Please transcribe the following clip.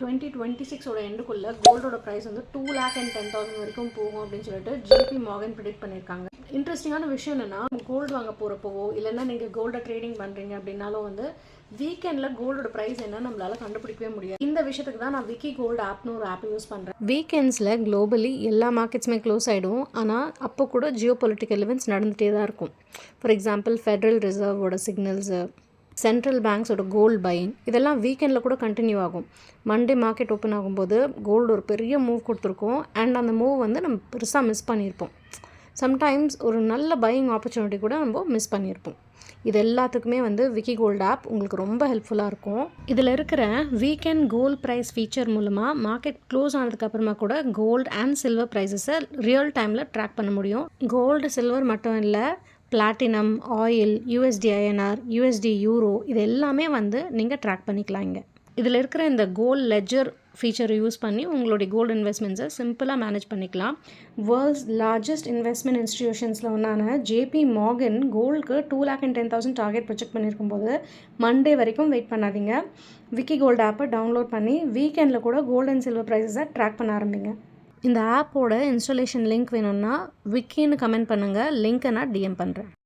2026 எண்டுக்குள்ளே கோல்டோட price வந்து 2,10,000 வரைக்கும் போகும் அப்படின்னு சொல்லிட்டு ஜேபி மார்கன் ப்ரிடிக்ட் பண்ணியிருக்காங்க. இன்ட்ரெஸ்டிங்கான விஷயம் என்னென்னா, கோல்டு வாங்க போகிறப்போவோ இல்லைன்னா நீங்கள் கோல்டை ட்ரேடிங் பண்ணுறீங்க அப்படின்னாலும் வந்து வீக்கெண்டில் கோல்டோட ப்ரைஸ் என்ன நம்மளால் கண்டுபிடிக்கவே முடியாது. இந்த விஷயத்துக்கு தான் நான் விக்கி கோல்டு ஆப்னு ஒரு ஆப் யூஸ் பண்ணுறேன். வீக்கெண்ட்ஸில் குளோபலி எல்லா மார்க்கெட்ஸுமே க்ளோஸ் ஆகிடும். ஆனால் அப்போ கூட ஜியோ பொலிட்டிக்கல் இவெண்ட்ஸ் நடந்துகிட்டே தான் இருக்கும். ஃபார் எக்ஸாம்பிள் ஃபெட்ரல் ரிசர்வோட சிக்னல்ஸு, சென்ட்ரல் பேங்க்ஸோட கோல்டு பையிங் இதெல்லாம் வீக்கெண்டில் கூட கண்டினியூ ஆகும். மண்டே மார்க்கெட் ஓப்பன் ஆகும்போது கோல்டு ஒரு பெரிய மூவ் கொடுத்துருக்கோம். அண்ட் அந்த மூவ் வந்து நம்ம பெருசாக மிஸ் பண்ணியிருப்போம். சம்டைம்ஸ் ஒரு நல்ல பையிங் ஆப்பர்ச்சுனிட்டி கூட நம்ம மிஸ் பண்ணியிருப்போம். இது எல்லாத்துக்குமே வந்து விக்கி கோல்டு ஆப் உங்களுக்கு ரொம்ப ஹெல்ப்ஃபுல்லாக இருக்கும். இதில் இருக்கிற வீக்கெண்ட் கோல்டு ப்ரைஸ் ஃபீச்சர் மூலமாக மார்க்கெட் க்ளோஸ் ஆனதுக்கப்புறமா கூட கோல்டு அண்ட் சில்வர் ப்ரைஸஸை ரியல் டைமில் ட்ராக் பண்ண முடியும். கோல்டு சில்வர் மட்டும் இல்லை, platinum, oil, USD INR, USD euro இது எல்லாமே வந்து நீங்கள் ட்ராக் பண்ணிக்கலாம். இதில் இருக்கிற இந்த கோல்டு லெட்ஜர் ஃபீச்சரை யூஸ் பண்ணி உங்களுடைய கோல்டு இன்வெஸ்ட்மெண்ட்ஸை சிம்பிளாக மேனேஜ் பண்ணிக்கலாம். வேர்ல்ட்ஸ் லார்ஜஸ்ட் இன்வெஸ்ட்மெண்ட் இன்ஸ்டிடியூஷன்ஸில் ஒன்றான ஜேபி மார்கன் கோல்டுக்கு 2,10,000 டார்கெட் ப்ரொஜெக்ட் பண்ணியிருக்கும்போது மண்டே வரைக்கும் வெயிட் பண்ணாதீங்க. விக்கி கோல்டு ஆப்பை டவுன்லோட் பண்ணி வீக்கெண்டில் கூட கோல்டு அண்ட் சில்வர் ப்ரைஸஸை ட்ராக் பண்ண ஆரம்பிங்க. இந்த ஆப்போட இன்ஸ்டாலேஷன் லிங்க் வேணும்னா விக்கின்னு கமெண்ட் பண்ணுங்கள். லிங்க்கை நான் டிஎம் பண்ணுறேன்.